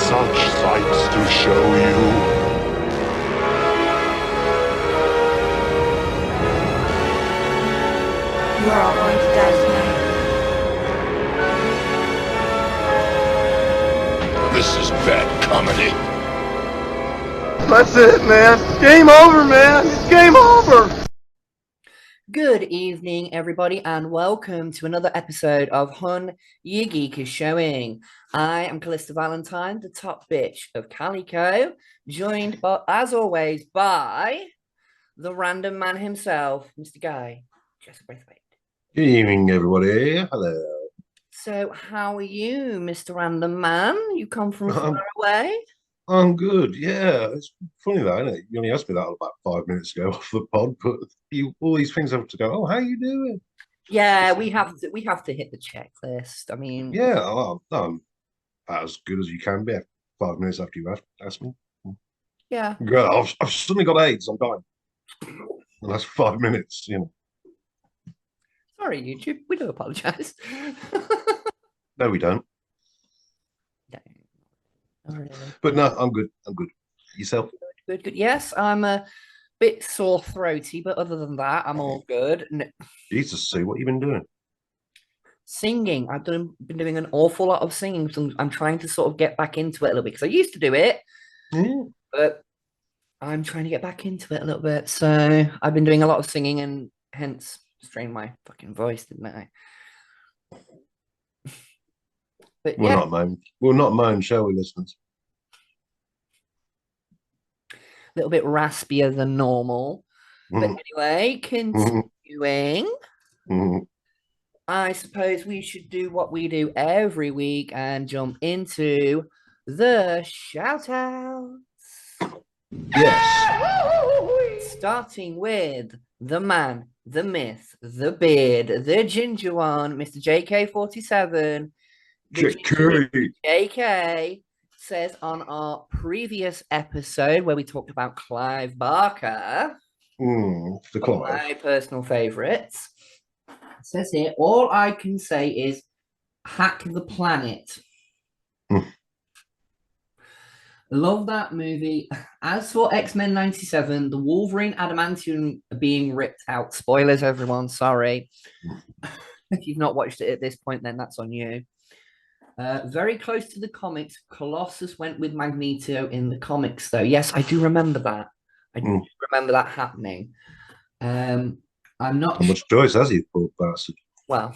such sights to show you. You are all going to die tonight. This is bad comedy. That's it, man. Game over, man. It's game over. Good evening, everybody, and welcome to another episode of Hun, Your Geek is Showing. I am Callista Valentine, the top bitch of Calico, joined, as always, by the random man himself, Mr. Guy, Joseph Braithwaite. Good evening, everybody. Hello. So, how are you, Mr. Random Man? You come from far away? I'm good. Yeah, it's funny that, isn't it? You only asked me that about 5 minutes ago off the pod, but all these things have to go. Oh, how you doing? Yeah, we have to hit the checklist. I mean, Yeah, I'm about as good as you can be. 5 minutes after you asked me. yeah. God, I've suddenly got AIDS. I'm dying. The last 5 minutes, Sorry, YouTube. We do apologize. No, we don't. No, not really. But no, I'm good. I'm good. Yourself? Good. Yes, I'm a bit sore throaty, but other than that, I'm all good. Jesus, Sue, what you been doing? Singing. I've been doing an awful lot of singing. So I'm trying to sort of get back into it a little bit because I used to do it, but I'm trying to get back into it a little bit. So I've been doing a lot of singing and hence strained my fucking voice, didn't I? But We'll yeah, not moan, shall we, listeners? a little bit raspier than normal. But anyway, continuing. I suppose we should do what we do every week and jump into the shout outs. Yes. Starting with the man, the myth, the beard, the ginger one, Mr. JK47. JK says on our previous episode where we talked about Clive Barker, The one of my personal favorites. It says here, all I can say is hack the planet. Love that movie. As for X-Men 97, the Wolverine adamantium being ripped out. Spoilers, everyone. Sorry. If you've not watched it at this point, then that's on you. Very close to the comics. Colossus went with Magneto in the comics, though. Yes, I do remember that. I do remember that happening. I'm not. How much choice has he, poor bastard? Well,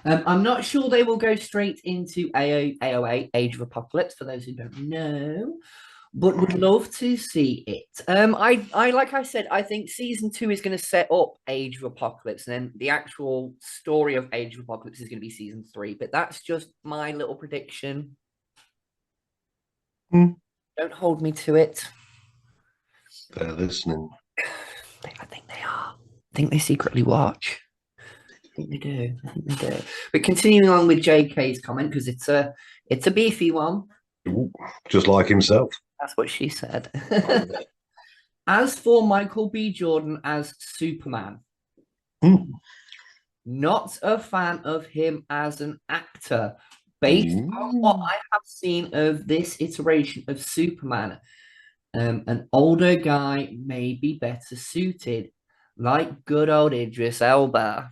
I'm not sure they will go straight into AOA, Age of Apocalypse, for those who don't know, but would love to see it. I like I said, I think season 2 is going to set up Age of Apocalypse, and then the actual story of Age of Apocalypse is going to be season 3. But that's just my little prediction. Don't hold me to it. They're listening. I think they are. I think they secretly watch. I think they do. But continuing on with JK's comment, because it's a beefy one. Ooh, just like himself. That's what she said. As for Michael B. Jordan as Superman, not a fan of him as an actor. Based on what I have seen of this iteration of Superman, an older guy may be better suited, like good old Idris Elba.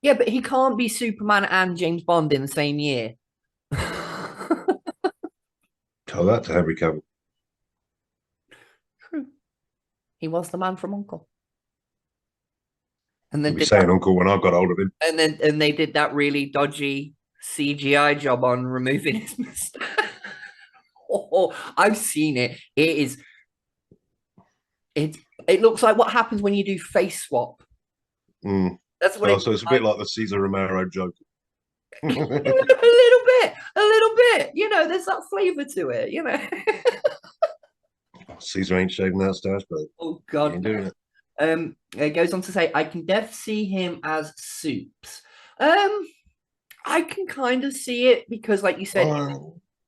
Yeah, but he can't be Superman and James Bond in the same year. Tell that to Henry Cavill. True. He was the man from U.N.C.L.E. And then I'll be saying Uncle when I got hold of him. And they did that really dodgy CGI job on removing his mustache. I've seen it. It looks like what happens when you do face swap. That's what so it's a bit like the Cesar Romero joke. a little bit. You know, there's that flavor to it, you know. Caesar ain't shaving that stash, but Oh God, ain't doing it. It goes on to say, I can definitely see him as Soups. I can kind of see it because, like you said,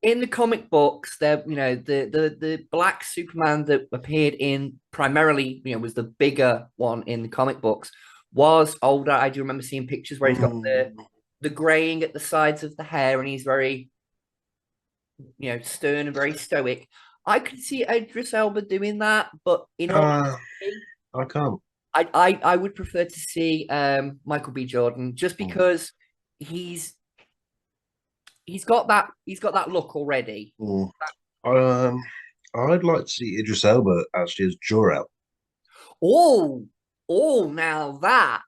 in the comic books, there, you know, the black Superman that appeared in primarily, you know, was the bigger one in the comic books, was older. I do remember seeing pictures where he's got the graying at the sides of the hair, and he's very stern and very stoic. I could see Idris Elba doing that, but in all honesty, I can't. I would prefer to see Michael B. Jordan just because he's got that look already. I'd like to see Idris Elba actually as Jor-El. Now that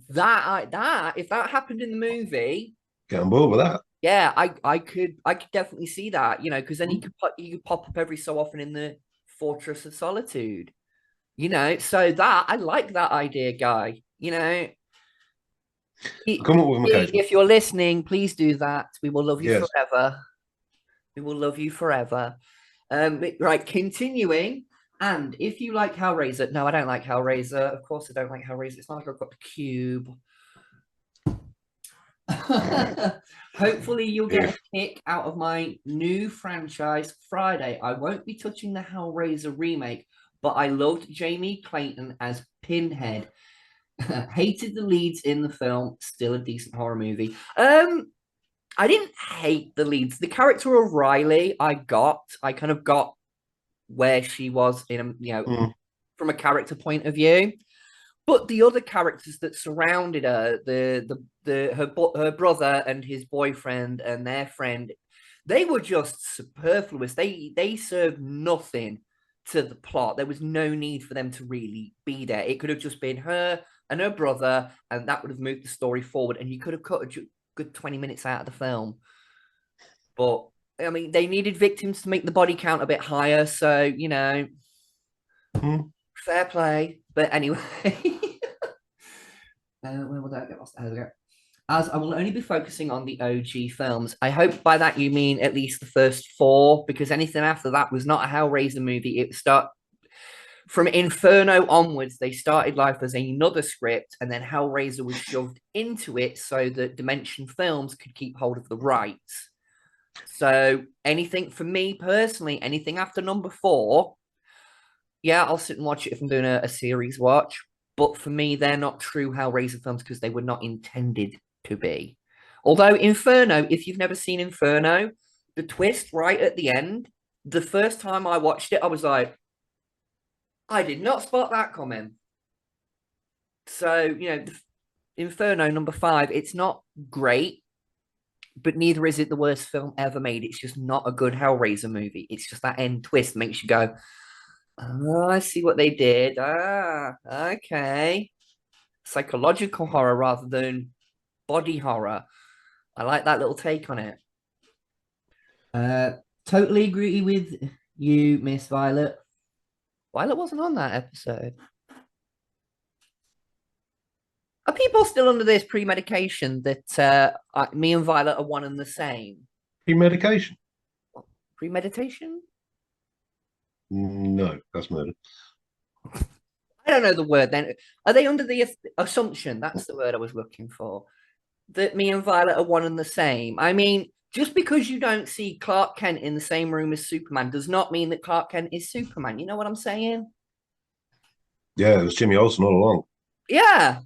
if that happened in the movie, Get on board with that. yeah, I could definitely see that, because then he could pop up every so often in the Fortress of Solitude, so that I like that idea, guy. Come up with him occasionally. If you're listening, please do that. We will love you Yes. forever. We will love you forever. Right, continuing. And if you like Hellraiser, no, I don't like Hellraiser. Of course, I don't like Hellraiser. It's not like I've got the cube. Hopefully, you'll get a kick out of my new franchise Friday. I won't be touching the Hellraiser remake, but I loved Jamie Clayton as Pinhead. Hated the leads in the film. Still a decent horror movie. I didn't hate the leads. The character of Riley, I kind of got where she was in from a character point of view. But the other characters that surrounded her, her brother and his boyfriend and their friend, they were just superfluous. They served nothing to the plot. There was no need for them to really be there. It could have just been her and her brother, and that would have moved the story forward. And you could have cut a good 20 minutes out of the film. But I mean, they needed victims to make the body count a bit higher. So fair play. But anyway, where will that get lost? There we go. As I will only be focusing on the OG films. I hope by that you mean at least the first 4, because anything after that was not a Hellraiser movie. From Inferno onwards, they started life as another script, and then Hellraiser was shoved into it so that Dimension Films could keep hold of the rights. So anything, for me personally, anything after number 4, yeah, I'll sit and watch it if I'm doing a series watch. But for me, they're not true Hellraiser films because they were not intended to be. Although Inferno, if you've never seen Inferno, the twist right at the end, the first time I watched it, I was like, I did not spot that coming. So, Inferno number 5, it's not great, but neither is it the worst film ever made. It's just not a good Hellraiser movie. It's just that end twist makes you go, oh, I see what they did. Ah, okay. Psychological horror rather than body horror. I like that little take on it. Totally agree with you, Miss Violet. Violet wasn't on that episode. Are people still under this pre-medication that me and Violet are one and the same? Pre-medication? Premeditation? No, that's murder. I don't know the word then. Are they under the assumption, that's the word I was looking for, that me and Violet are one and the same? I mean, just because you don't see Clark Kent in the same room as Superman does not mean that Clark Kent is Superman. You know what I'm saying? Yeah, it was Jimmy Olsen all along. Yeah.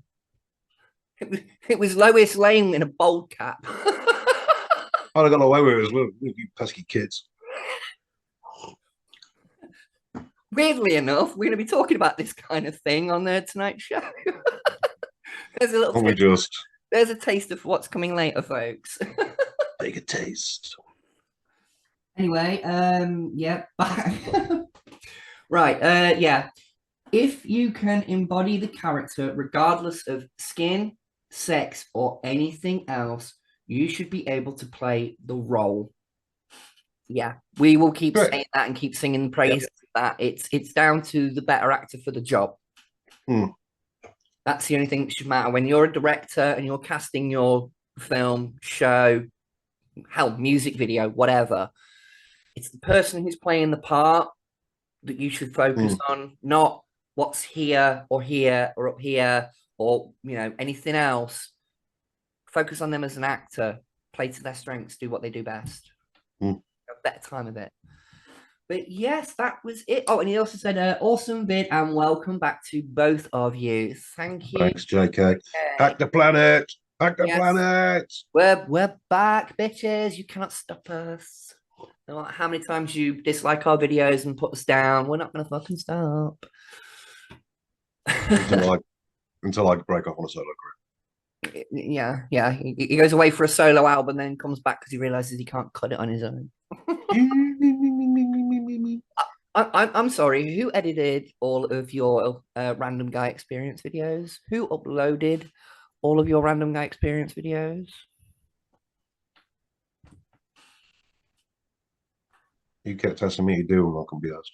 It was Lois Lane in a bold cap. I'd have got away with it as well, you pesky kids. Weirdly enough, we're going to be talking about this kind of thing on the Tonight Show. There's a little there's a taste of what's coming later, folks. Take a taste. Anyway, yeah, back. Right, yeah. If you can embody the character regardless of skin, sex, or anything else, you should be able to play the role. Yeah, we will keep saying that and keep singing praise of that. It's down to the better actor for the job. That's the only thing that should matter. When you're a director and you're casting your film, show, hell, music video, whatever, it's the person who's playing the part that you should focus on, not what's here or up here or anything else. Focus on them as an actor, play to their strengths, do what they do best. Have a better time of it. But yes, that was it. Oh, and he also said, awesome vid and welcome back to both of you. Thank you. Thanks, JK. Hack the planet. Hack the planet. We're back, bitches. You cannot stop us. No matter how many times you dislike our videos and put us down, we're not going to fucking stop. until I break off on a solo career. Yeah. He goes away for a solo album, then comes back because he realizes he can't cut it on his own. I'm sorry. Who edited all of your random guy experience videos? Who uploaded all of your random guy experience videos? You kept asking me to do them, I can be asked.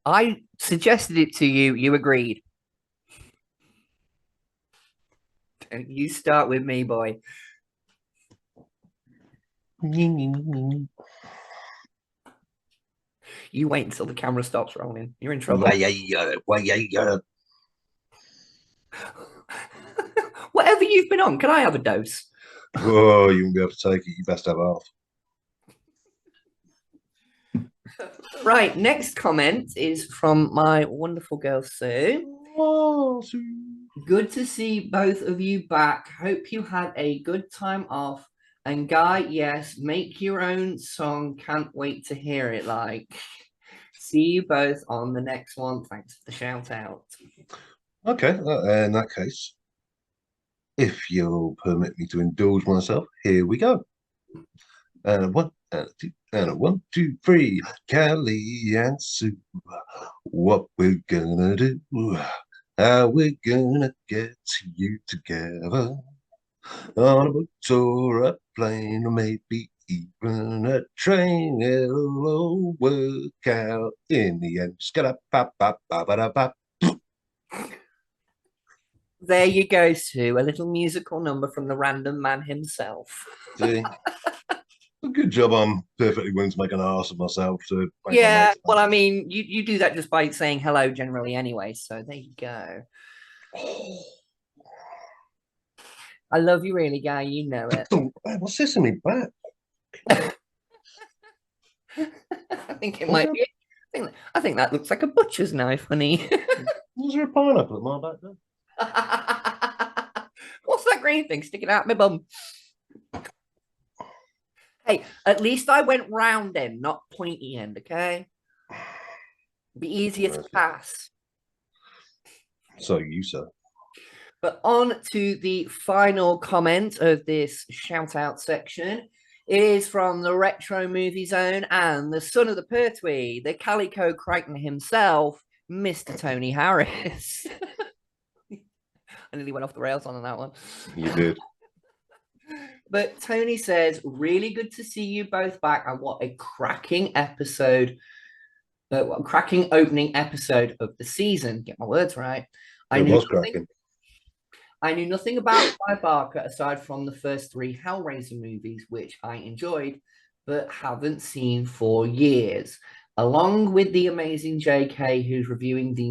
I suggested it to you. You agreed. You start with me, boy. You wait until the camera stops rolling. You're in trouble. Whatever you've been on, can I have a dose? Oh, you won't be able to take it. You best have half. Right, next comment is from my wonderful girl, Sue. Oh, Sue. Good to see both of you back. Hope you had a good time off. And Guy, yes, make your own song. Can't wait to hear it. See you both on the next one. Thanks for the shout out. Okay, in that case, if you'll permit me to indulge myself, here we go. And a one, and a two, and a 1, 2, 3. Cali and Sue, what we're gonna do? How we're gonna get to you together on a boat or a plane or maybe even a train. It'll all work out in the end. Ska-da-pop-pop-pop-da-pop. There you go, Sue. A little musical number from the random man himself. See? Good job. I'm perfectly willing to make an ass of myself. Yeah, well, I mean, you do that just by saying hello generally anyway, so there you go. I love you really, Guy. You know it. What's this in me back? I think it might be. I think that looks like a butcher's knife, honey. Was there a pineapple at my back there? What's that green thing sticking out my bum? Hey, at least I went round end, not pointy end, okay? Be easier to pass. So you, sir. But on to the final comment of this shout-out section. It is from the Retro Movie Zone and the son of the Pertwee, the Calico Crichton himself, Mr. Tony Harris. I nearly went off the rails on that one. You did. But Tony says, really good to see you both back. And what a cracking episode. What a cracking opening episode of the season. Get my words right. I knew nothing about Clive Barker aside from the first 3 Hellraiser movies, which I enjoyed, but haven't seen for years. Along with the amazing JK, who's reviewing the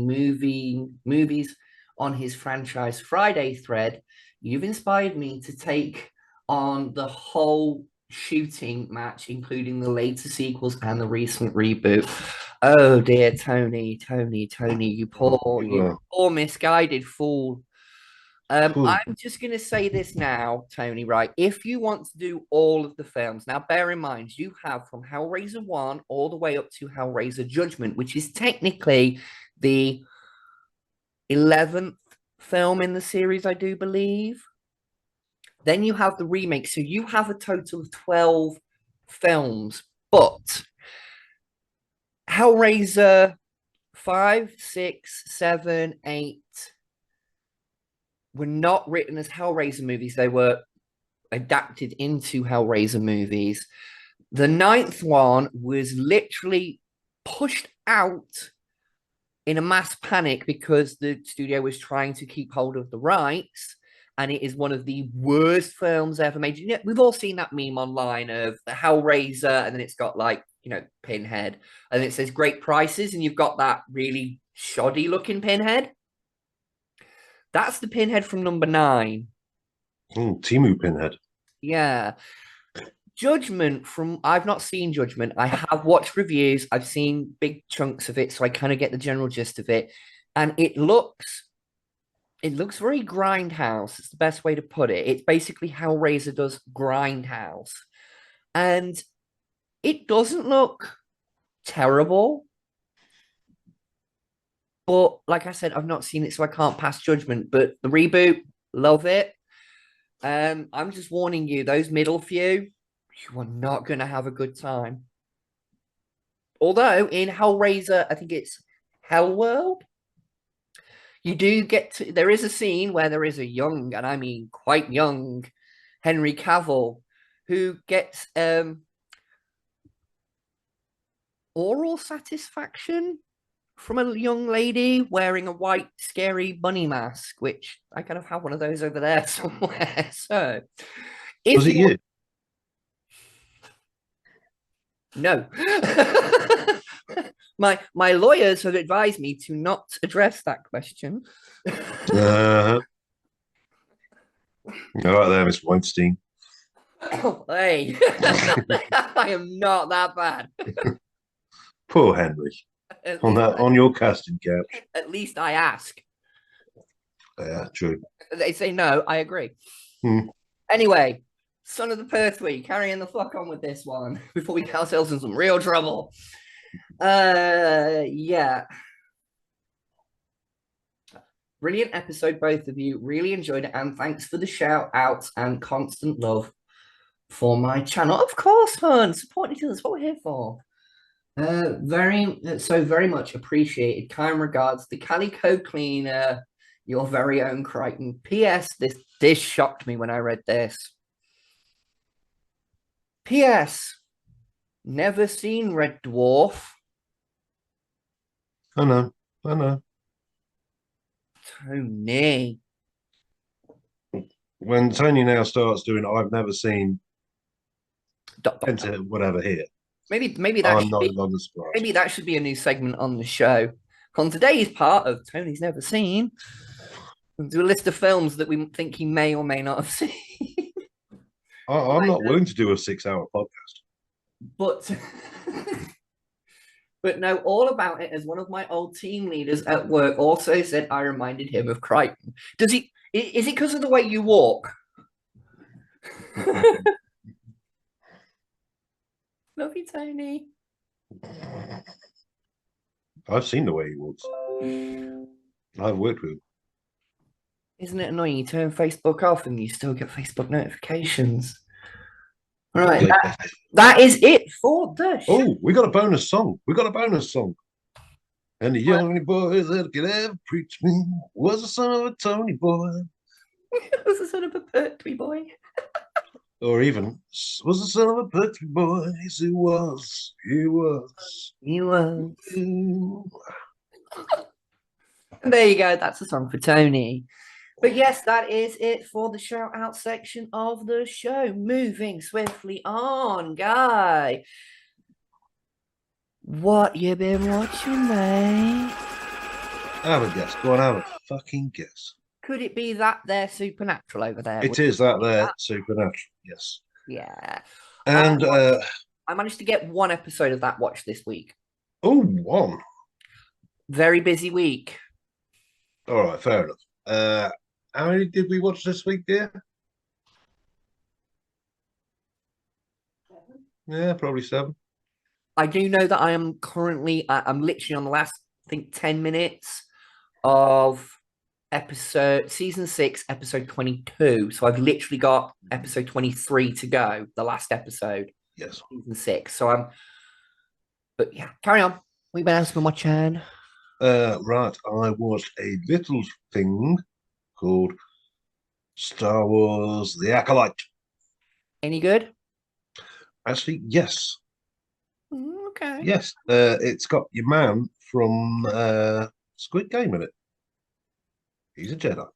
movies on his Franchise Friday thread, you've inspired me to take on the whole shooting match, including the later sequels and the recent reboot. Oh dear, Tony, you poor misguided fool. I'm just going to say this now, Tony, right? If you want to do all of the films, now bear in mind, you have from Hellraiser 1 all the way up to Hellraiser Judgment, which is technically the 11th film in the series, I do believe. Then you have the remake. So you have a total of 12 films, but Hellraiser 5, 6, 7, 8 were not written as Hellraiser movies. They were adapted into Hellraiser movies. The 9th one was literally pushed out in a mass panic because the studio was trying to keep hold of the rights. And it is one of the worst films ever made. You know, we've all seen that meme online of the Hellraiser, and then it's got Pinhead, and it says great prices, and you've got that really shoddy looking Pinhead. That's the Pinhead from number 9. Timu Pinhead. Yeah. Judgment I've not seen Judgment. I have watched reviews. I've seen big chunks of it, so I kind of get the general gist of it. And it looks It looks very Grindhouse. It's the best way to put it. It's basically how Hellraiser does Grindhouse. And it doesn't look terrible. But like I said, I've not seen it, so I can't pass judgment. But the reboot, love it. I'm just warning you, those middle few, you are not going to have a good time. Although in Hellraiser, I think it's Hellworld, you do get to, there is a scene where there is a young, and I mean quite young, Henry Cavill, who gets oral satisfaction from a young lady wearing a white scary bunny mask, which I kind of have one of those over there somewhere. So if Was it you? No. My lawyers have advised me to not address that question. All right there, Mr. Weinstein. Hey, I am not that bad. Poor Henry. On your casting couch. At least I ask. Yeah, true. They say no, I agree. Hmm. Anyway, Son of the Pertwee, carrying the fuck on with this one before we get ourselves in some real trouble. Yeah. Brilliant episode, both of you. Really enjoyed it, and thanks for the shout outs and constant love for my channel. Of course, hon. Supporting each other is what we're here for. Very much appreciated. Kind regards, the Calico Cleaner, your very own Crichton. P.S. This shocked me when I read this. P.S. Never seen Red Dwarf. I know. Tony. When Tony now starts doing I've never seen Dot. into whatever here. Maybe I'm not surprised. maybe that should be a new segment on the show. On today's part of Tony's Never Seen, we'll do a list of films that we think he may or may not have seen. I'm not willing to do a 6-hour podcast. But but know all about it, as one of my old team leaders at work also said I reminded him of Crichton. Does he? Is it because of the way you walk? Love you, Tony. I've seen the way he walks. I've worked with him. Isn't it annoying? You turn Facebook off and you still get Facebook notifications. Right, that is it for the show. Oh, we got a bonus song. And the only boy that could ever preach me was the son of a Tony boy. Was the son of a Pertwee boy. Or even was the son of a Pertwee boy. Yes, he was. There you go. That's a song for Tony. But yes, that is it for the shout out section of the show. Moving swiftly on, Guy. What you been watching, mate? Have a guess. Go on, have a fucking guess. Could it be that they're supernatural over there? It is that there, supernatural, yes. Yeah. And I managed to get one episode of that watch this week. Oh, one. Very busy week. All right, fair enough. How many did we watch this week, dear? Yeah, probably 7. I do know that I am currently, I'm literally on the last, I think, 10 minutes of season 6, episode 22. So I've literally got episode 23 to go, the last episode. Yes. Season 6. So but yeah, carry on. We've been asking my chan. Right, I watched a little thing called Star Wars The Acolyte. Any good? Actually, yes. Okay. Yes, it's got your man from Squid Game in it. He's a Jedi.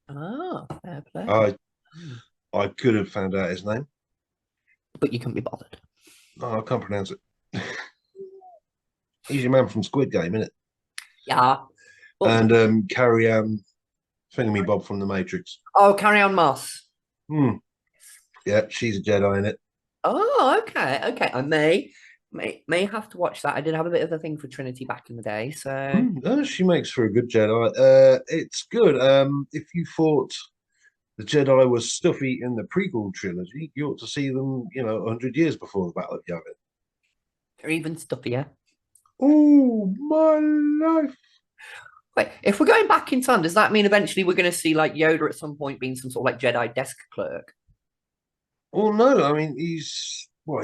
Oh, fair play. I could have found out his name. But you couldn't be bothered. No, I can't pronounce it. He's your man from Squid Game, isn't it? Yeah. Well, And Carrie-Anne Thingamy-Bob from The Matrix. Oh, Carry-On Moss. Yeah, she's a Jedi in it. Oh, okay. Okay. I may May have to watch that. I did have a bit of a thing for Trinity back in the day, so She makes for a good Jedi. It's good. If you thought the Jedi was stuffy in the prequel trilogy, you ought to see them, 100 years before the Battle of Yavin. they're even stuffier. Oh, my life. Wait, if we're going back in time, does that mean eventually we're going to see like Yoda at some point being some sort of like Jedi desk clerk? Well, no, I mean, he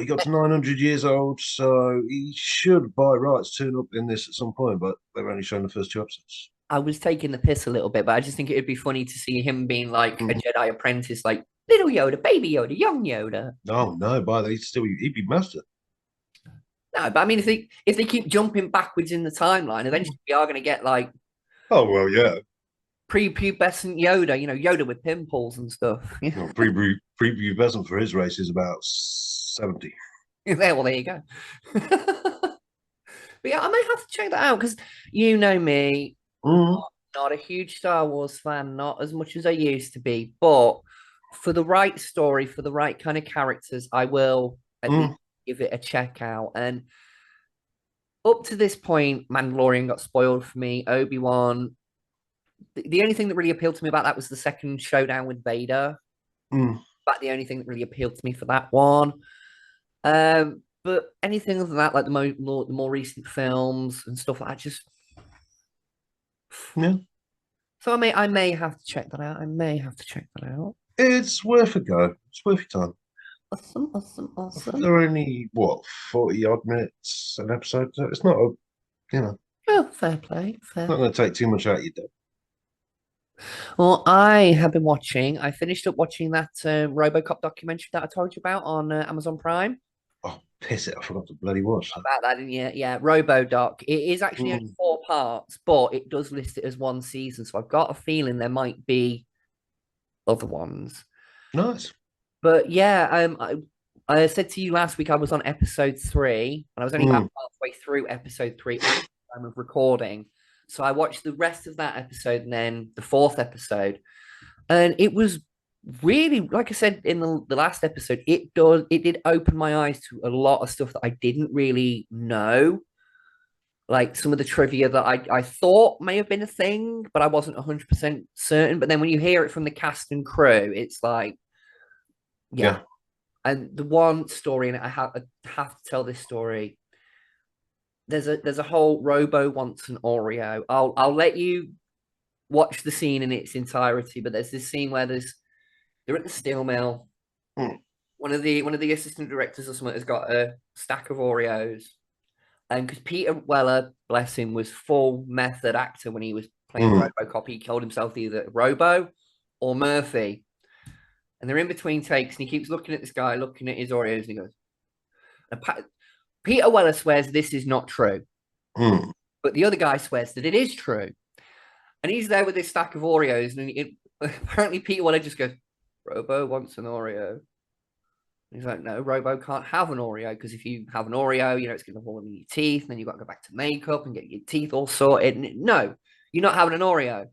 got to 900 years old, so he should, by rights, turn up in this at some point, but they've only shown the first 2 episodes. I was taking the piss a little bit, but I just think it'd be funny to see him being like a Jedi apprentice, like little Yoda, baby Yoda, young Yoda. Oh, no, he'd be master. No, but I mean, if they keep jumping backwards in the timeline, eventually we are going to get like Oh, well, yeah. prepubescent Yoda, Yoda with pimples and stuff. Well, prepubescent for his race is about 70. Well, there you go. But yeah, I may have to check that out because you know me, not a huge Star Wars fan, not as much as I used to be, but for the right story, for the right kind of characters, I will at least give it a check out. And up to this point, Mandalorian got spoiled for me. Obi-Wan, the only thing that really appealed to me about that was the second showdown with Vader. But the only thing that really appealed to me for that one. But anything other than that, like the more recent films and stuff like that, just Yeah. So I may have to check that out. I may have to check that out. It's worth a go. It's worth your time. Awesome. They're only, 40 odd minutes an episode. So it's not Oh, fair play. not going to take too much out of your day. Well, I have been watching. I finished up watching that RoboCop documentary that I told you about on Amazon Prime. Oh, piss it. I forgot to bloody watch that. About that, didn't you? Yeah, RoboDoc. It is actually only 4 parts, but it does list it as 1 season. So I've got a feeling there might be other ones. Nice. But yeah, I said to you last week I was on episode 3, and I was only about halfway through episode 3 at the time of recording. So I watched the rest of that episode and then the 4th episode. And it was really, like I said in the last episode, it did open my eyes to a lot of stuff that I didn't really know. Like some of the trivia that I thought may have been a thing, but I wasn't 100% certain. But then when you hear it from the cast and crew, it's like, yeah. And the one story, and I have to tell this story. There's a whole Robo wants an Oreo. I'll let you watch the scene in its entirety, but there's this scene where they're at the steel mill. One of the assistant directors or something has got a stack of Oreos, and because Peter Weller, bless him, was full method actor when he was playing RoboCop, he called himself either Robo or Murphy, and they're in between takes, and he keeps looking at this guy, looking at his Oreos, and he goes, Peter Weller swears this is not true, but the other guy swears that it is true. And he's there with this stack of Oreos, and apparently Peter Weller just goes, Robo wants an Oreo. And he's like, no, Robo can't have an Oreo, because if you have an Oreo, it's going to fall in your teeth, and then you've got to go back to makeup and get your teeth all sorted. And no, you're not having an Oreo.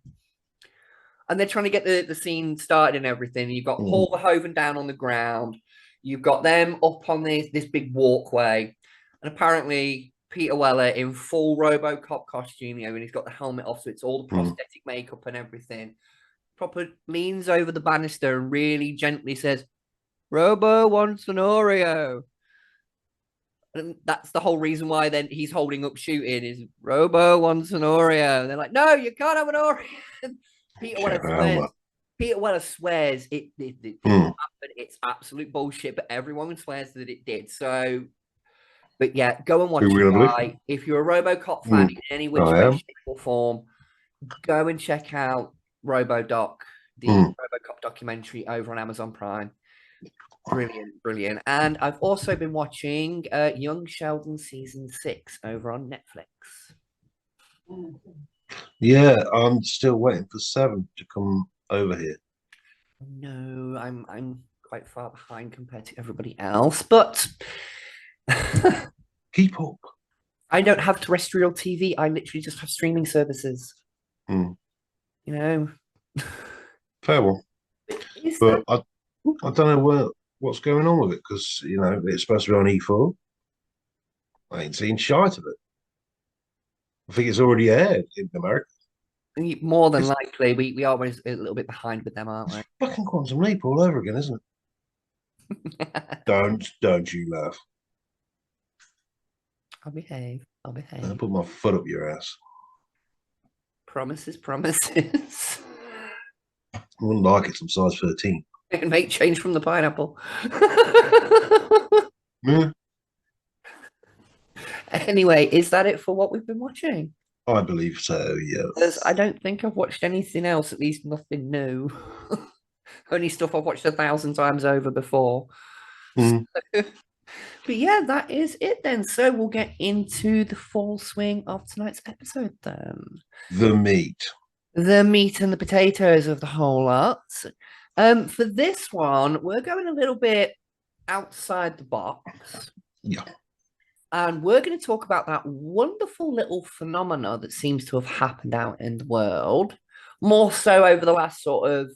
And they're trying to get the scene started and everything. And you've got Paul Verhoeven down on the ground. You've got them up on this big walkway. And apparently Peter Weller in full RoboCop costume, and he's got the helmet off, so it's all the prosthetic makeup and everything. Proper leans over the banister and really gently says, Robo wants an Oreo. And that's the whole reason why then he's holding up shooting is Robo wants an Oreo. And they're like, no, you can't have an Oreo. Peter Weller swears it didn't happen. It's absolute bullshit, but everyone swears that it did. So, but yeah, go and watch it. If you're a RoboCop fan in any which way, shape, or form, go and check out RoboDoc, the RoboCop documentary over on Amazon Prime. Brilliant. And I've also been watching Young Sheldon season 6 over on Netflix. Yeah, I'm still waiting for 7 to come over here. No, I'm quite far behind compared to everybody else, but keep up. I don't have terrestrial TV. I literally just have streaming services. Fair one. But I don't know what's going on with it, because it's supposed to be on E4. I ain't seen shite of it. I think it's already aired in America. More than It's likely, we are always a little bit behind with them, aren't we? fucking Quantum Leap all over again, isn't it? Don't you laugh. I'll behave. I'll I'll behave. put my foot up your ass. Promises, promises. I wouldn't like it. I'm size 13. I can make change from the pineapple. Yeah, Anyway, is that it for what we've been watching? I believe so, Because yes. I don't think I've watched anything else, at least nothing new. Only stuff I've watched 1,000 times over before. Mm. But yeah, that is it then. So we'll get into the full swing of tonight's episode then. The meat. The meat and the potatoes of the whole lot. For this one, we're going a little bit outside the box. Yeah. And we're going to talk about that wonderful little phenomena that seems to have happened out in the world, more so over the last sort of,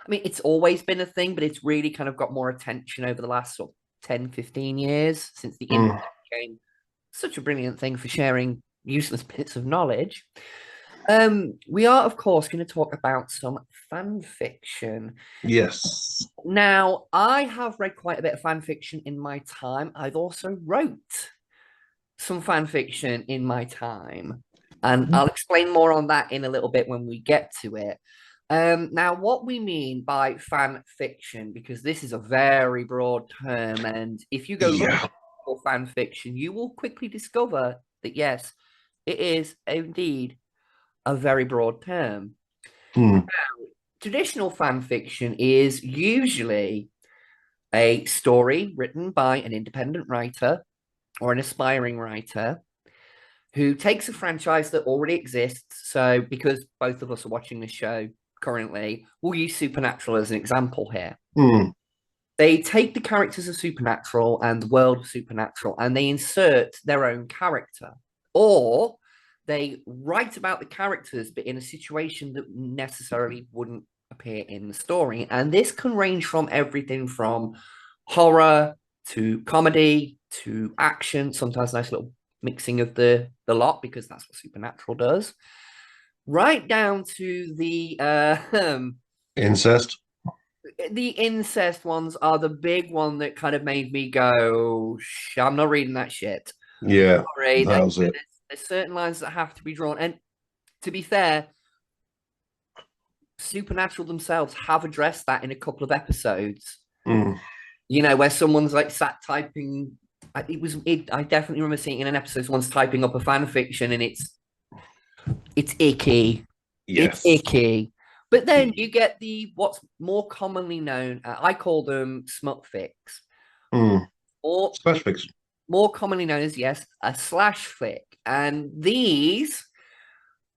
I mean, it's always been a thing, but it's really kind of got more attention over the last sort of 10, 15 years since the internet became such a brilliant thing for sharing useless bits of knowledge. We are, of course, going to talk about some fan fiction. Yes. Now, I have read quite a bit of fan fiction in my time. I've also wrote some fan fiction in my time, and I'll explain more on that in a little bit when we get to it. Now, what we mean by fan fiction, because this is a very broad term, and if you go look Yeah. for fan fiction, you will quickly discover that yes, it is indeed a very broad term. Hmm. Traditional fan fiction is usually a story written by an independent writer or an aspiring writer who takes a franchise that already exists. So, because both of us are watching this show currently, we'll use Supernatural as an example here. Hmm. They take the characters of Supernatural and the world of Supernatural and they insert their own character, or they write about the characters, but in a situation that necessarily wouldn't appear in the story. And this can range from everything from horror to comedy to action, sometimes nice little mixing of the lot, because that's what Supernatural does, right down to Incest. the incest ones are the big one that kind of made me go, I'm not reading that shit. Yeah. Sorry, That was it. there's certain lines that have to be drawn. And to be fair, Supernatural themselves have addressed that in a couple of episodes. Hmm. You know, where someone's like sat typing. I definitely remember seeing in an episode someone's typing up a fan fiction, and it's icky. Yes. It's icky. But then you get the what's more commonly known. I call them smut fics, Hmm. or Smash fiction. more commonly known as a slash fic. And these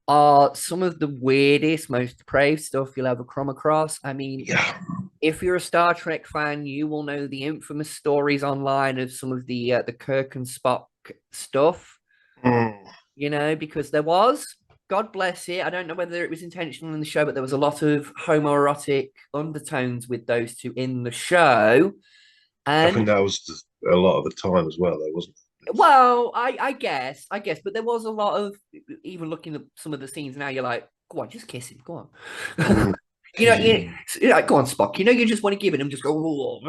are some of the weirdest, most depraved stuff you'll ever come across. I mean, Yeah. if you're a Star Trek fan, you will know the infamous stories online of some of the Kirk and Spock stuff. Hmm. You know, because there was, God bless it, I don't know whether it was intentional in the show, but there was a lot of homoerotic undertones with those two in the show. I think And that was just a lot of the time as well, though, wasn't it? well, I guess, but there was a lot of, even looking at some of the scenes now, you're like, go on, just kiss him, go on. Hmm. You're like, go on, Spock. You know, you just want to give it him, just go,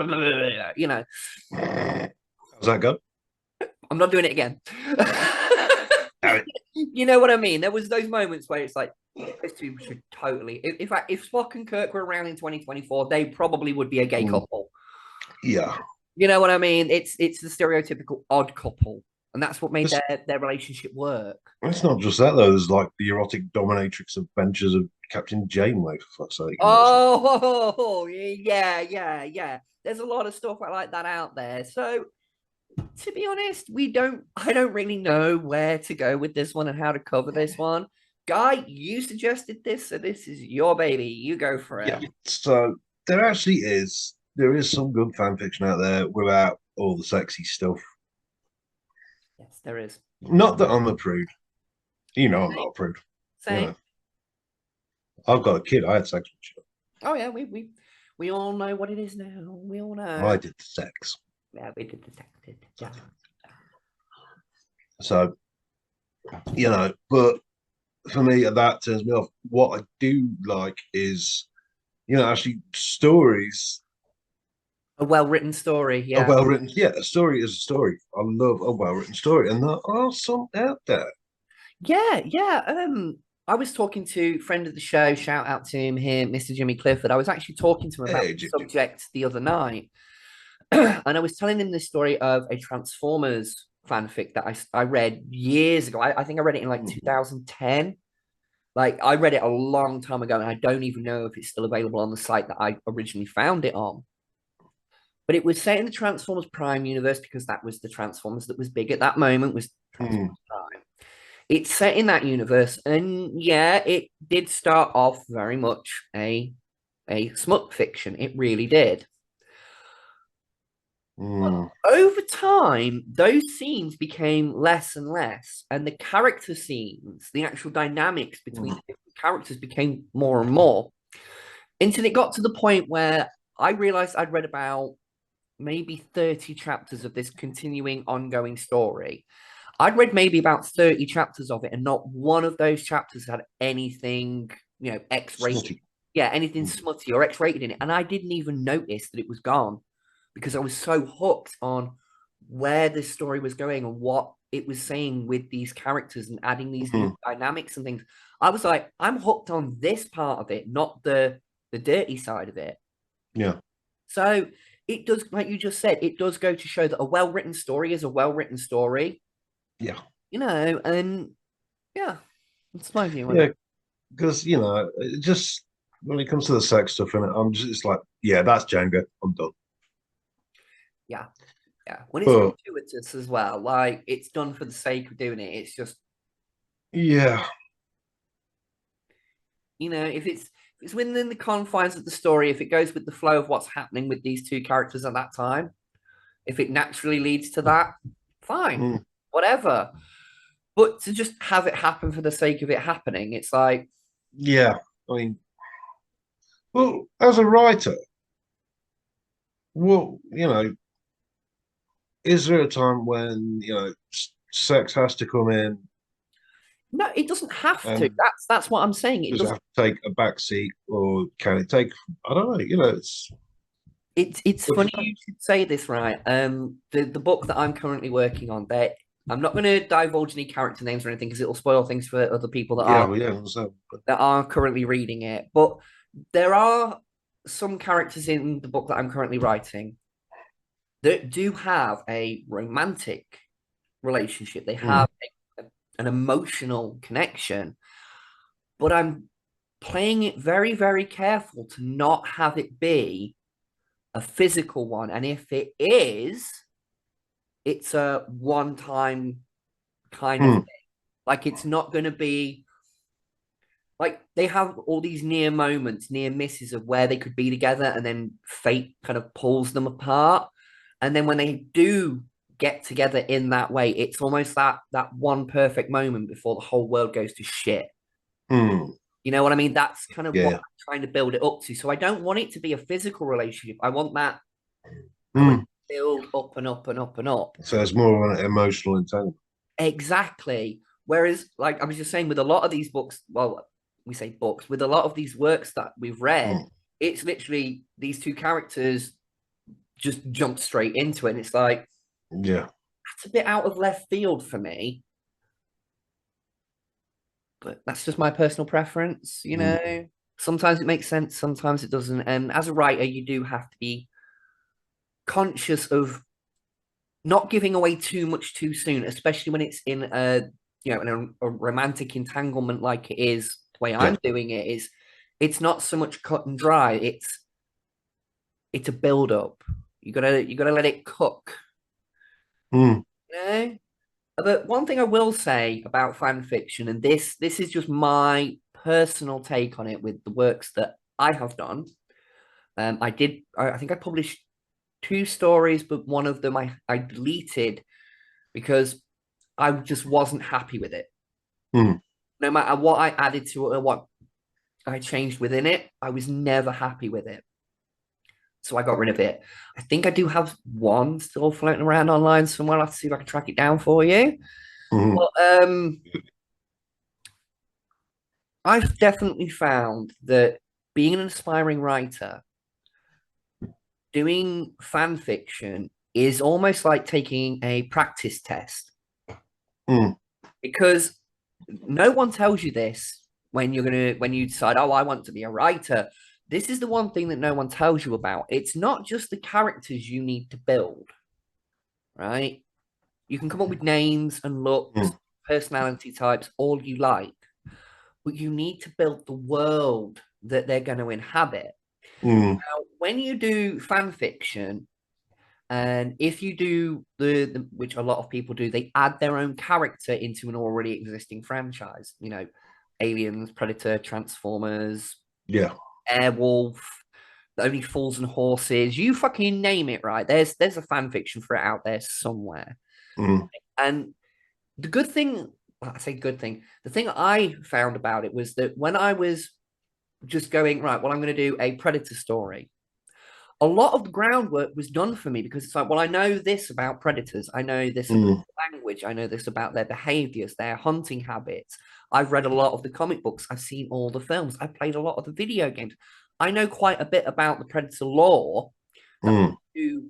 you know. How's that go? I'm not doing it again. You know what I mean? There was those moments where it's like, those two should totally. In fact, if Spock and Kirk were around in 2024, they probably would be a gay couple. Yeah. You know what I mean? It's the stereotypical odd couple, and that's what made It's- their relationship work. It's not just that, though. There's like the erotic dominatrix adventures of Captain Janeway, for fuck's sake. Oh, yeah. There's a lot of stuff like that out there. So, to be honest, I don't really know where to go with this one and how to cover this one. Guy, you suggested this, so this is your baby. You go for it. Yeah. So there is some good fan fiction out there without all the sexy stuff. Yes, there is. Not that I'm a prude. You know I'm not a prude. Same. You know. I've got a kid. I had sex with Oh yeah, we all know what it is now. We all know. her. I did the sex. Yeah, we did detected. Yeah. So, but for me, that turns me off. What I do like is, actually stories. A well-written story, A yeah. well written, yeah, a story is a story. I love a well written story, and there are some out there. Yeah. I was talking to friend of the show, shout out to him here, Mr. Jimmy Clifford. I was actually talking to him about Hey, the subject the other night. And I was telling him the story of a Transformers fanfic that I read years ago. I think I read it in like 2010. Like I read it a long time ago, and I don't even know if it's still available on the site that I originally found it on. But it was set in the Transformers Prime universe because that was the Transformers that was big at that moment, was Transformers Prime. It's set in that universe, and yeah, it did start off very much a smut fiction. It really did. Mm. Over time, those scenes became less and less, and the character scenes, the actual dynamics between the different characters became more and more until it got to the point where I realized I'd read about maybe 30 chapters of this continuing ongoing story. I'd read maybe about 30 chapters of it, and not one of those chapters had anything, X-rated. Smutty. Yeah, anything smutty or X-rated in it. And I didn't even notice that it was gone because I was so hooked on where this story was going and what it was saying with these characters and adding these new dynamics and things. I was like, I'm hooked on this part of it, not the dirty side of it. Yeah. So it does, like you just said, it does go to show that a well-written story is a well-written story. Yeah. And yeah, that's my view on Yeah. it. Because, it just when it comes to the sex stuff in it, I'm just it's like, yeah, that's Jenga. I'm done. Yeah. When it's But gratuitous as well, like it's done for the sake of doing it. It's just, yeah. if it's within the confines of the story, if it goes with the flow of what's happening with these two characters at that time, if it naturally leads to that, fine, whatever. But to just have it happen for the sake of it happening, it's like, Yeah. I mean, well, as a writer, well, is there a time when, sex has to come in no, it doesn't have to. and That's what I'm saying. It does it doesn't. have to take a back seat, or can it take, I don't know, It's what do funny you you should say this, right? The book that I'm currently working on, that I'm not going to divulge any character names or anything because it'll spoil things for other people that yeah, are well, yeah, so, that are currently reading it. But there are some characters in the book that I'm currently writing that do have a romantic relationship. They have an emotional connection, but I'm playing it very, very careful to not have it be a physical one. And if it is, it's a one-time kind of thing. Like it's not going to be like they have all these near moments, near misses of where they could be together, and then fate kind of pulls them apart. And then when they do get together in that way, it's almost that one perfect moment before the whole world goes to shit. You know what I mean? That's kind of what yeah. I'm trying to build it up to. So I don't want it to be a physical relationship. I want that build up and up and up and up. So it's more of an emotional entanglement. Exactly. Whereas, like I was just saying, with a lot of these books, well, we say books, with a lot of these works that we've read, it's literally these two characters just jump straight into it. And it's like, Yeah. that's a bit out of left field for me. But that's just my personal preference, Sometimes it makes sense, sometimes it doesn't. And as a writer, you do have to be conscious of not giving away too much too soon, especially when it's in in a romantic entanglement like it is the way I'm doing it. Is it's not so much cut and dry. It's a build up. You gotta let it cook. But one thing I will say about fan fiction, and this is just my personal take on it with the works that I have done. I think I published two stories, but one of them I deleted because I just wasn't happy with it. No matter what I added to it or what I changed within it, I was never happy with it. So I got rid of it. I think I do have one still floating around online somewhere. I'll have to see if I can track it down for you. Mhm. But I've definitely found that being an aspiring writer, doing fan fiction is almost like taking a practice test Mm. because no one tells you this when you decide, oh, I want to be a writer. This is the one thing that no one tells you about. It's not just the characters you need to build, right? You can come up with names and looks, Mm. personality types, all you like, but you need to build the world that they're going to inhabit. Mm. Now, when you do fan fiction, and if you do the which a lot of people do, they add their own character into an already existing franchise. You know, Aliens, Predator, Transformers, Yeah. Airwolf, The Only Fools and Horses. You fucking name it, right? There's a fan fiction for it out there somewhere. Mm. And the good thing, well, I say good thing, the thing I found about it was that when I was just going, right, well, I'm going to do a Predator story, a lot of the groundwork was done for me because it's like, well, I know this about predators. I know this about Mm. language. I know this about their behaviors, their hunting habits. I've read a lot of the comic books. I've seen all the films. I've played a lot of the video games. I know quite a bit about the predator lore that Mm. do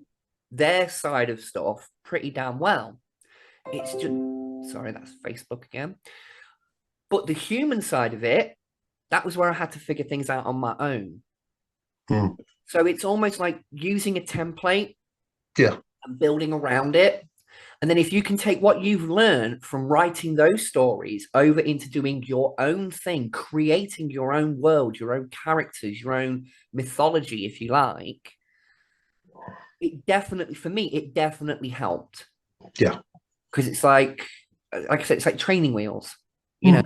their side of stuff pretty damn well. It's just, sorry, that's Facebook again. But the human side of it, that was where I had to figure things out on my own. Mm. So it's almost like using a template Yeah. and building around it. And then if you can take what you've learned from writing those stories over into doing your own thing, creating your own world, your own characters, your own mythology, if you like, it definitely, for me, it definitely helped. Yeah. Because it's like I said, it's like training wheels. You Mm. know,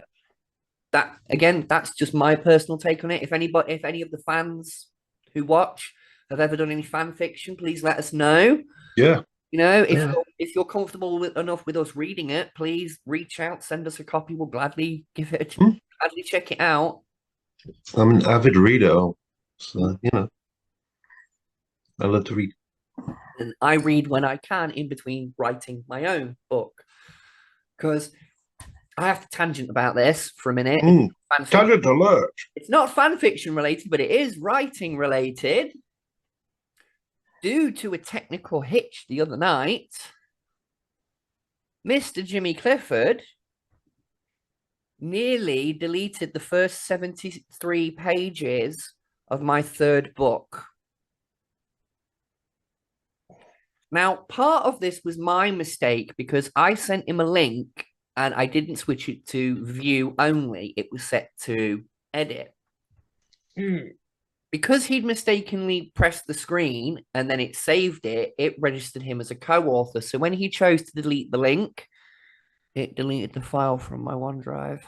that again, that's just my personal take on it. If any of the fans who watch have ever done any fan fiction, please let us know. Yeah. You know, Yeah. if you're comfortable enough with us reading it, please reach out, send us a copy. We'll gladly give it Mm. gladly check it out. I'm an avid reader, so I love to read. And I read when I can in between writing my own book. Because I have to tangent about this for a minute. Mm. Fan fiction. Tangent alert. It's not fan fiction related, but it is writing related. Due to a technical hitch the other night, Mr. Jimmy Clifford nearly deleted the first 73 pages of my third book. Now, part of this was my mistake because I sent him a link and I didn't switch it to view only. It was set to edit. Because he'd mistakenly pressed the screen and then it saved it, it registered him as a co-author. So when he chose to delete the link, it deleted the file from my OneDrive.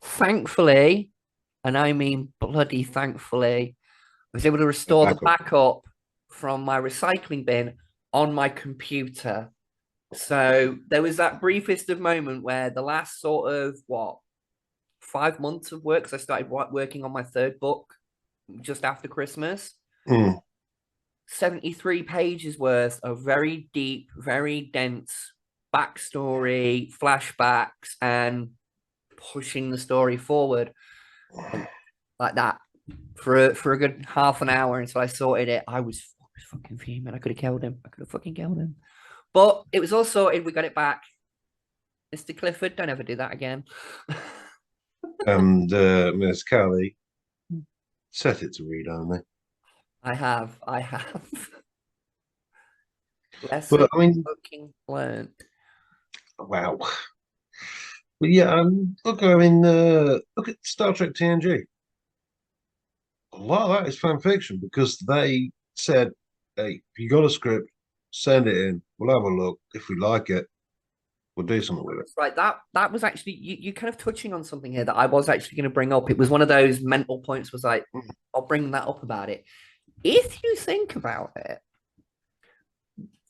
Thankfully, and I mean bloody thankfully, I was able to restore the backup from my recycling bin on my computer. So there was that briefest of moment where the last sort of 5 months of work, because I started working on my third book just after Christmas. 73 pages worth of very deep, very dense backstory, flashbacks, and pushing the story forward like that for a good half an hour until I sorted it. I was fucking fuming. I could have killed him. I could have fucking killed him. But it was all sorted. We got it back. Mr. Clifford, don't ever do that again. And Miss Cali set it to read only. I have. But I mean, fucking learned. wow. But yeah, look, I mean, look at Star Trek TNG. A lot of that is fan fiction because they said, "Hey, if you got a script, send it in. We'll have a look. If we like it, we'll do something with it." Right, that was actually you kind of touching on something here that I was actually going to bring up. It was one of those mental points. Was like, I'll bring that up about it. If you think about it,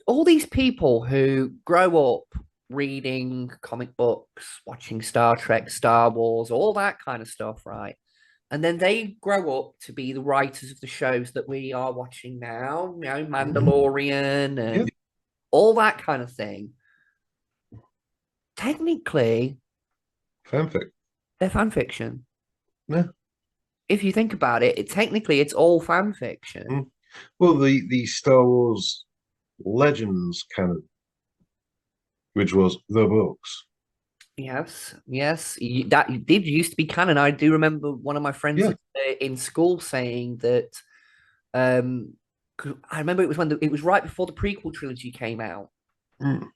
all these people who grow up reading comic books, watching Star Trek, Star Wars, all that kind of stuff, right? And then they grow up to be the writers of the shows that we are watching now, you know, Mandalorian and all that kind of thing. Technically, Fanfic. they're fan fiction. Yeah. If you think about it, technically it's all fan fiction. Mm. Well, the Star Wars Legends canon, which was the books. Yes, yes, that did used to be canon. I do remember one of my friends in school saying that. 'Cause I remember it was when it was right before the prequel trilogy came out, and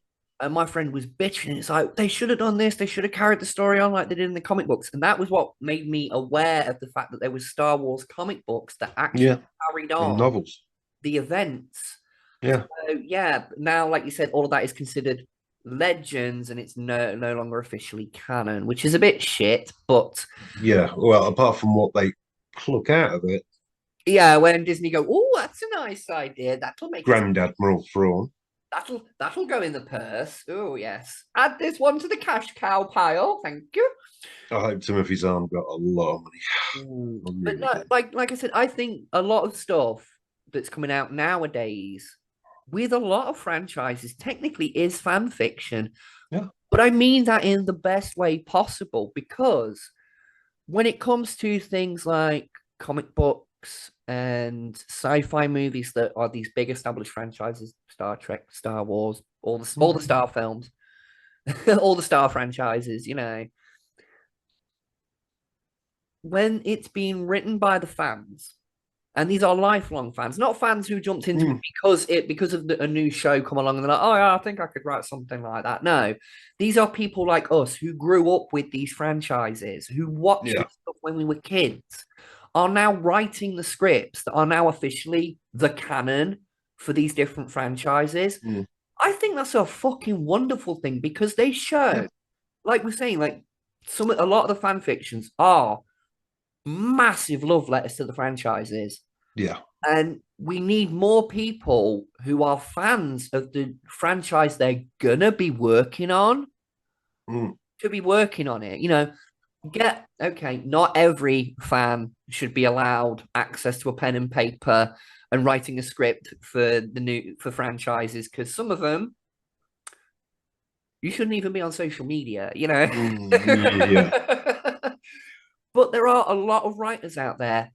my friend was bitching. It's like they should have done this. They should have carried the story on like they did in the comic books, and that was what made me aware of the fact that there was Star Wars comic books that actually carried on novels, the events. Yeah, so, yeah. Now, like you said, all of that is considered legends, and it's no longer officially canon, which is a bit shit. But yeah, well, apart from what they pluck out of it. Yeah, when Disney go, oh, that's a nice idea. That'll make Grand Admiral Thrawn. That'll go in the purse. Oh yes, add this one to the cash cow pile. Thank you. I hope Timothy Zahn got a lot of money. But no, like I said, I think a lot of stuff that's coming out nowadays with a lot of franchises technically is fan fiction. Yeah. But I mean that in the best way possible, because when it comes to things like comic books and sci-fi movies that are these big established franchises, Star Trek, Star Wars, all the Star films, all the Star franchises, when it's being written by the fans, and these are lifelong fans, not fans who jumped into it because of a new show come along and they're like, oh yeah, I think I could write something like that. No, these are people like us who grew up with these franchises, who watched this stuff when we were kids, are now writing the scripts that are now officially the canon for these different franchises. I think that's a fucking wonderful thing, because they show, like we're saying, like a lot of the fan fictions are massive love letters to the franchises. Yeah. And we need more people who are fans of the franchise they're gonna be working on to be working on it. Not every fan should be allowed access to a pen and paper and writing a script for franchises, because some of them you shouldn't even be on social media, But there are a lot of writers out there.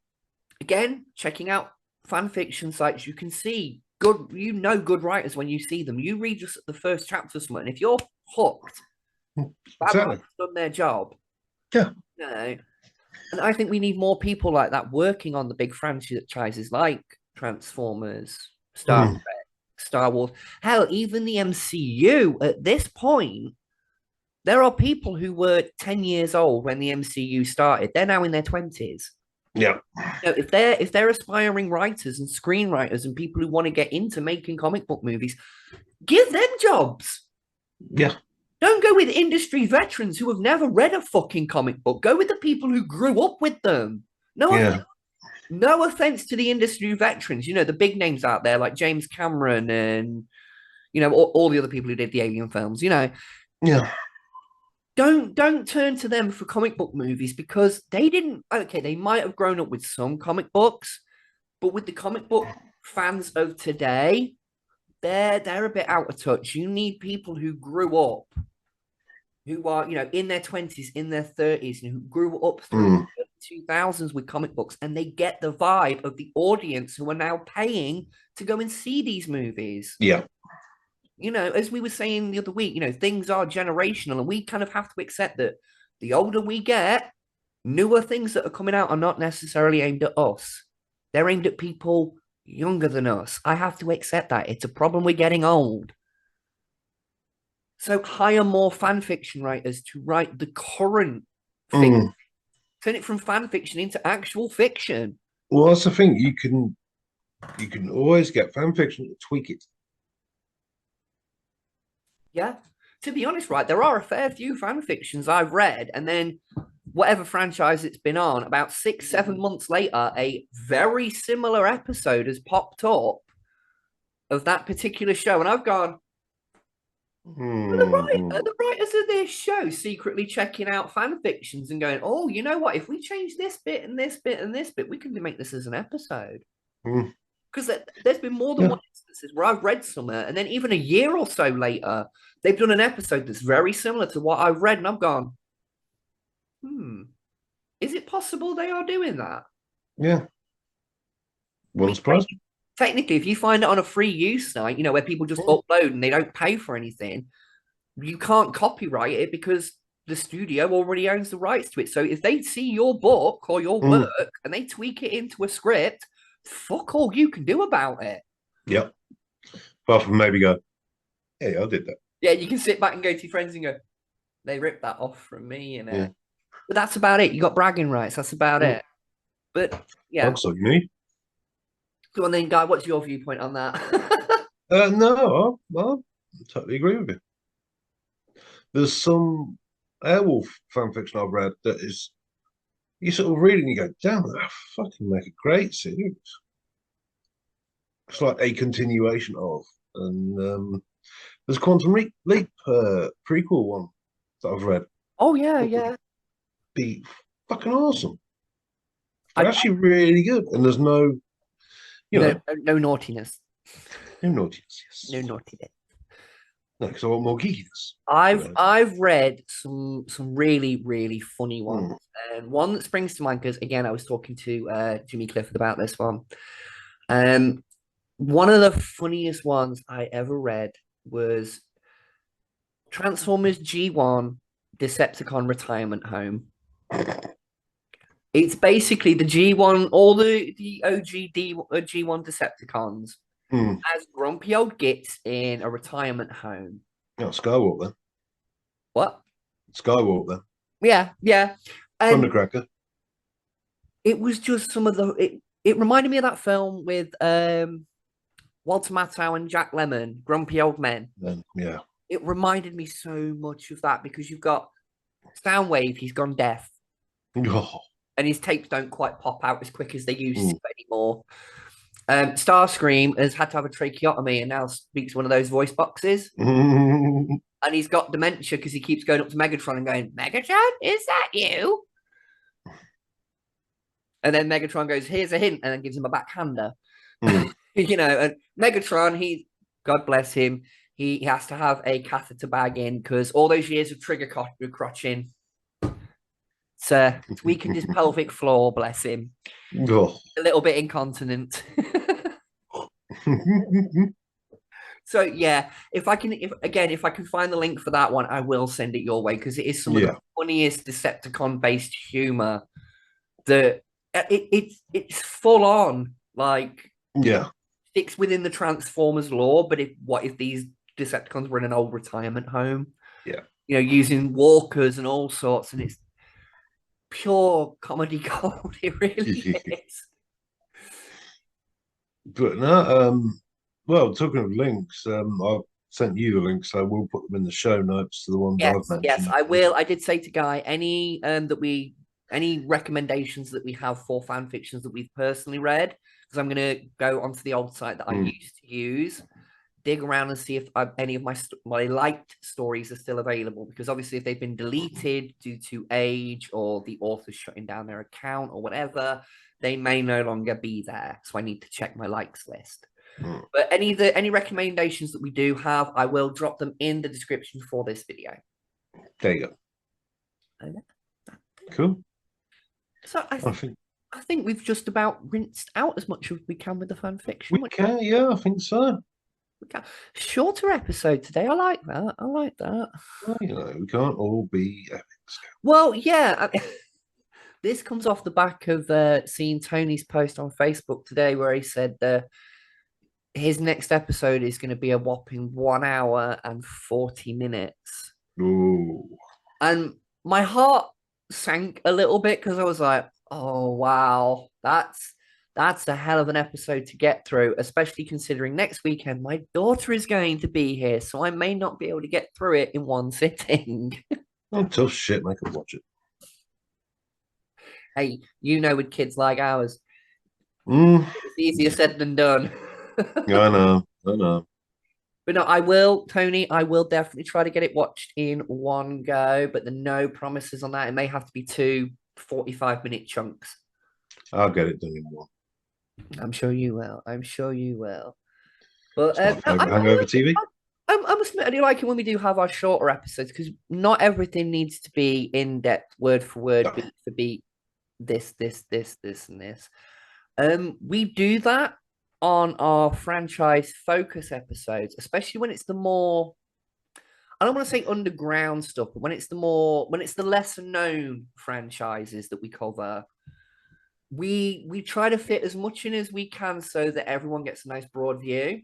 Again, checking out fan fiction sites, you can see good writers when you see them. You read just the first chapter of something, and if you're hooked, that writer's done their job. Yeah. And I think we need more people like that working on the big franchises like Transformers, Star Trek, Star Wars. Hell, even the MCU at this point. There are people who were 10 years old when the MCU started. They're now in their 20s. Yeah. If they're aspiring writers and screenwriters and people who want to get into making comic book movies, give them jobs. Yeah. Don't go with industry veterans who have never read a fucking comic book. Go with the people who grew up with them. No offense to the industry veterans, the big names out there like James Cameron and, all the other people who did the Alien films, Yeah. Don't turn to them for comic book movies, because they might have grown up with some comic books, but with the comic book fans of today, they're a bit out of touch. You need people who grew up, who are, in their 20s, in their 30s, and who grew up through the 2000s with comic books, and they get the vibe of the audience who are now paying to go and see these movies. Yeah. As we were saying the other week, things are generational, and we kind of have to accept that the older we get, newer things that are coming out are not necessarily aimed at us. They're aimed at people younger than us. I have to accept that. It's a problem we're getting old. So hire more fan fiction writers to write the current fiction. Turn it from fan fiction into actual fiction. Well, that's the thing. You can always get fan fiction to tweak it. Yeah, to be honest, right, there are a fair few fan fictions I've read, and then whatever franchise it's been on, about 6-7 months later, a very similar episode has popped up of that particular show, and I've gone, are the writers of this show secretly checking out fan fictions and going, oh, you know what, if we change this bit and this bit and this bit, we can make this as an episode. Because there's been more than one instances where I've read something, and then even a year or so later, they've done an episode that's very similar to what I've read, and I've gone, is it possible they are doing that? Yeah. One surprise. Technically, if you find it on a free use site, where people just upload and they don't pay for anything, you can't copyright it because the studio already owns the rights to it. So if they see your book or your work and they tweak it into a script, fuck all you can do about it. Yep. Apart from maybe go, hey, I did that. Yeah, you can sit back and go to your friends and go, they ripped that off from me, But that's about it. You got bragging rights. That's about it. But yeah. Looks like me. Go on then, Guy. What's your viewpoint on that? No, I totally agree with you. There's some Airwolf fan fiction I've read that is, you sort of read it and you go, damn, that fucking make a great series. It's like a continuation of. And there's Quantum Leap prequel one that I've read. Oh, yeah. Be fucking awesome. They're actually really good. And there's no, no naughtiness. No naughtiness, yes. No naughtiness. No, because I want more geekiness. I've read some really, really funny ones. And one that springs to mind, because again, I was talking to Jimmy Clifford about this one. One of the funniest ones I ever read was Transformers G1 Decepticon Retirement Home. It's basically the G1, all the OG G1 Decepticons as grumpy old gits in a retirement home. Oh, Skywalk then. What? Skywalk then. Yeah. Thundercracker. It was just some of the. It reminded me of that film with Walter Matthau and Jack Lemmon, Grumpy Old Men. Yeah. It reminded me so much of that because you've got Soundwave, he's gone deaf. Oh. And his tapes don't quite pop out as quick as they used to anymore. Starscream has had to have a tracheotomy and now speaks one of those voice boxes. And he's got dementia because he keeps going up to Megatron and going, Megatron, is that you? And then Megatron goes, here's a hint, and then gives him a backhander. And Megatron, God bless him, he has to have a catheter bag in because all those years of trigger crotching, it's weakened his pelvic floor, bless him. Oh. A little bit incontinent. So yeah, if I can find the link for that one, I will send it your way because it is some of the funniest Decepticon-based humor. It's full on, like sticks within the Transformers lore. But what if these Decepticons were in an old retirement home? Yeah, using walkers and all sorts, and it's pure comedy gold. It really is. But no, well, talking of links, I've sent you the links, so we'll put them in the show notes to the ones I've mentioned. Yes, I will. I did say to Guy, any recommendations that we have for fan fictions that we've personally read, because I'm going to go onto the old site that I used to use, dig around and see if any of my liked stories are still available, because obviously if they've been deleted due to age or the author shutting down their account or whatever, they may no longer be there. So I need to check my likes list. But any recommendations that we do have, I will drop them in the description for this video. There you go. Cool. So I think we've just about rinsed out as much as we can with the fan fiction. We can, yeah, I think so. Shorter episode today. I like that. Well, we can't all be epics. Well, yeah. This comes off the back of seeing Tony's post on Facebook today where he said his next episode is going to be a whopping 1 hour and 40 minutes. Ooh. And my heart sank a little bit because I was like, oh, wow, that's a hell of an episode to get through, especially considering next weekend my daughter is going to be here, so I may not be able to get through it in one sitting. Oh, tough shit, make her watch it. Hey, with kids like ours, it's easier said than done. Yeah, I know. But no, I will definitely try to get it watched in one go, but there are no promises on that. It may have to be 2 45-minute chunks. I'll get it done in one. I'm sure you will. I'm sure you will. But It's my favourite hangover TV. I must admit, I do like it when we do have our shorter episodes because not everything needs to be in depth, word for word, No. beat for beat. This, and this. We do that on our franchise focus episodes, especially when it's the more, I don't want to say underground stuff, but when it's the lesser known franchises that we cover, we try to fit as much in as we can so that everyone gets a nice broad view,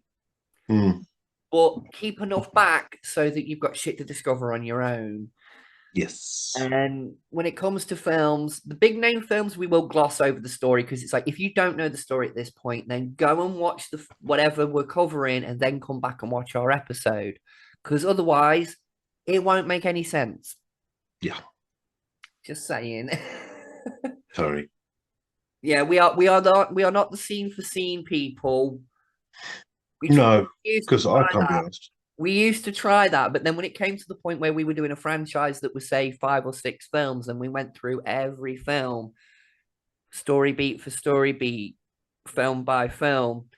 but keep enough back so that you've got shit to discover on your own. Yes. And when it comes to films, the big name films, we will gloss over the story because it's like if you don't know the story at this point, then go and watch the whatever we're covering and then come back and watch our episode. Because otherwise, it won't make any sense. Yeah. Just saying. Sorry. Yeah, we are not the scene for scene people. No, because I can't be honest. We used to try that, but then when it came to the point where we were doing a franchise that was, say, 5 or 6 films, and we went through every film, story beat for story beat, film by film,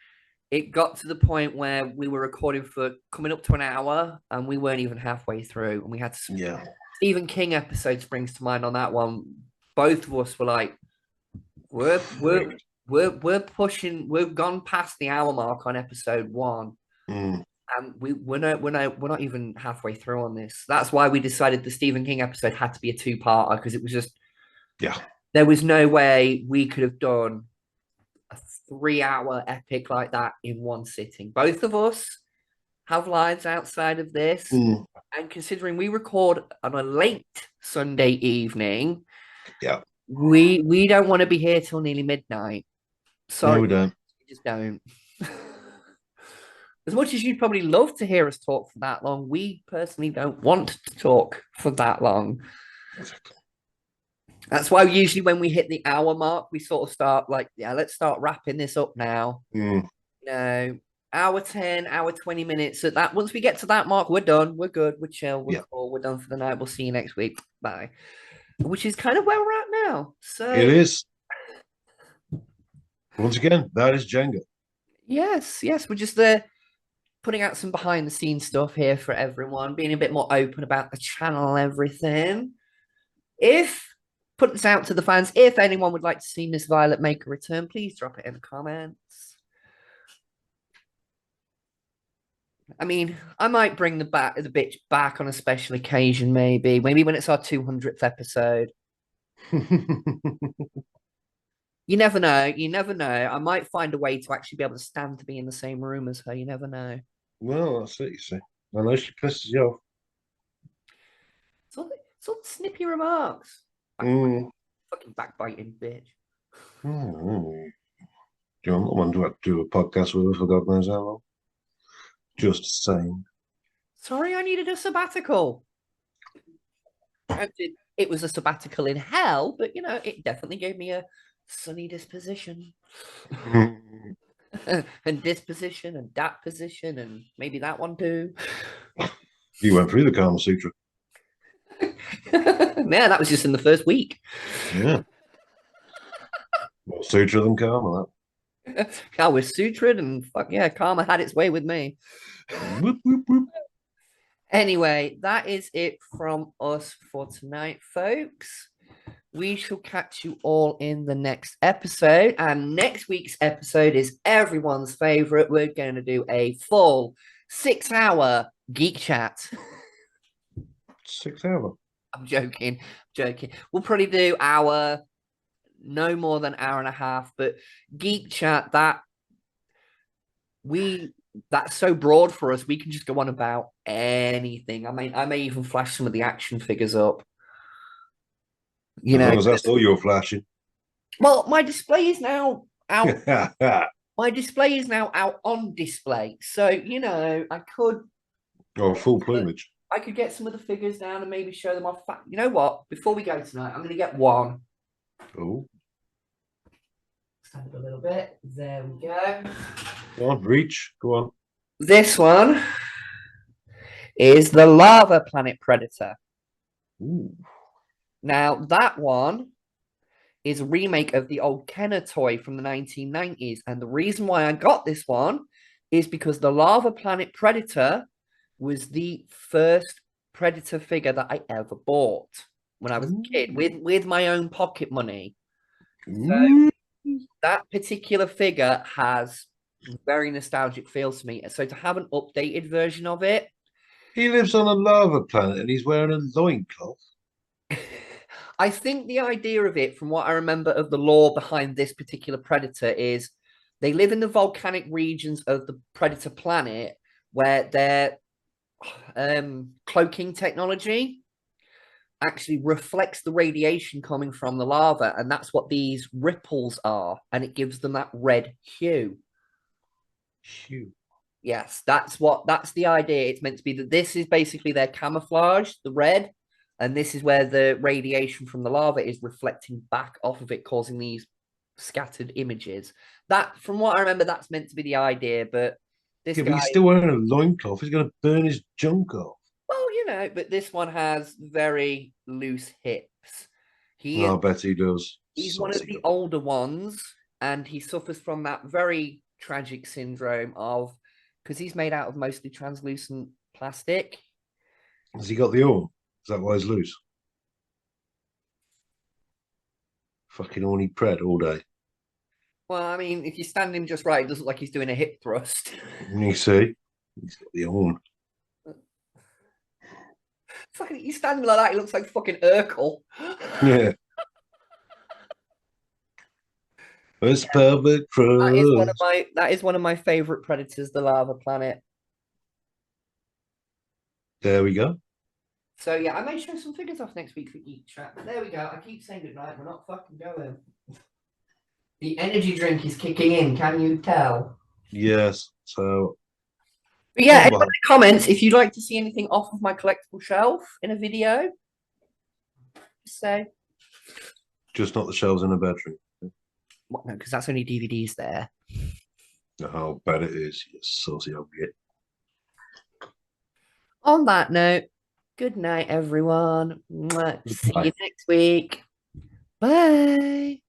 it got to the point where we were recording for coming up to an hour, and we weren't even halfway through, and we had to. Yeah. Stephen King episode springs to mind on that one. Both of us were like, we're pushing, we've gone past the hour mark on episode 1. And we're not even halfway through on this. That's why we decided the Stephen King episode had to be a 2-parter because it was just there was no way we could have done a 3-hour epic like that in one sitting. Both of us have lives outside of this, and considering we record on a late Sunday evening, we don't want to be here till nearly midnight. So no, we don't. We just don't. As much as you'd probably love to hear us talk for that long, we personally don't want to talk for that long. That's why usually when we hit the hour mark, we sort of start like, yeah, let's start wrapping this up now. No, hour 10, hour 20 minutes. At that, once we get to that mark, we're done. We're good. We're chill. We're cool. We're done for the night. We'll see you next week. Bye. Which is kind of where we're at now. So it is. Once again, that is Jenga. Yes. We're just there. Putting out some behind the scenes stuff here for everyone, being a bit more open about the channel and everything. Put this out to the fans. If anyone would like to see Miss Violet make a return, please drop it in the comments. I mean, I might bring the bitch back on a special occasion, maybe when it's our 200th episode. You never know. I might find a way to actually be able to stand to be in the same room as her. You never know. Well, that's it, you see. I know she pisses you off. It's all the snippy remarks. Fucking backbiting bitch. Do you want one to do a podcast with her for God knows how long? Just saying. Sorry, I needed a sabbatical. It was a sabbatical in hell, but it definitely gave me a sunny disposition. And disposition and that position and maybe that one too. You went through the Kama Sutra. Yeah, that was just in the first week. Yeah. More sutra than karma, that. I was sutraed and fuck yeah, karma had its way with me. Whoop, whoop, whoop. Anyway, that is it from us for tonight, folks. We shall catch you all in the next episode. And next week's episode is everyone's favorite. We're going to do a full 6-hour geek chat. 6 hours. I'm joking. We'll probably do no more than hour and a half, but geek chat, that's so broad for us. We can just go on about anything. I may even flash some of the action figures up. As long as that's all you're flashing. Well, my display is now out. My display is now out on display. So, I could. Oh, full plumage. I could get some of the figures down and maybe show them off. You know what? Before we go tonight, I'm going to get one. Oh. Stand up a little bit. There we go. Go on, reach. Go on. This one is the Lava Planet Predator. Ooh. Now, that one is a remake of the old Kenner toy from the 1990s. And the reason why I got this one is because the Lava Planet Predator was the first Predator figure that I ever bought when I was a kid with my own pocket money. So that particular figure has very nostalgic feels to me. So to have an updated version of it, He lives on a lava planet and he's wearing a loincloth. I think the idea of it, from what I remember of the lore behind this particular predator, is they live in the volcanic regions of the predator planet where their cloaking technology actually reflects the radiation coming from the lava, and that's what these ripples are, and it gives them that red hue. Phew. Yes, that's the idea. It's meant to be that this is basically their camouflage, the red, and this is where the radiation from the lava is reflecting back off of it, causing these scattered images. That, from what I remember, that's meant to be the idea, but this Yeah, but guy, he's still wearing a loincloth. He's going to burn his junk off. well, but this one has very loose hips. He I is bet he does. He's one of the older ones, and he suffers from that very tragic syndrome of, because he's made out of mostly translucent plastic. Has he got the arm? Is that why he's loose? Fucking horny pred all day. Well, I mean, if you stand him just right, it doesn't look like he's doing a hip thrust. You see, he's got the arm. Fucking, you stand him like that, he looks like fucking Urkel. Yeah. It's pelvic That is one of my favorite predators, the lava planet. There we go. So yeah, I may show some figures off next week for Geek Chat. But there we go. I keep saying goodnight. We're not fucking going. The energy drink is kicking in. Can you tell? Yes. So. But yeah, anyone in the comments, if you'd like to see anything off of my collectible shelf in a video, just say. Just not the shelves in the bedroom. What? No, because that's only DVDs there. How bad it is, you saucy object. On that note, good night, everyone. See you next week. Bye.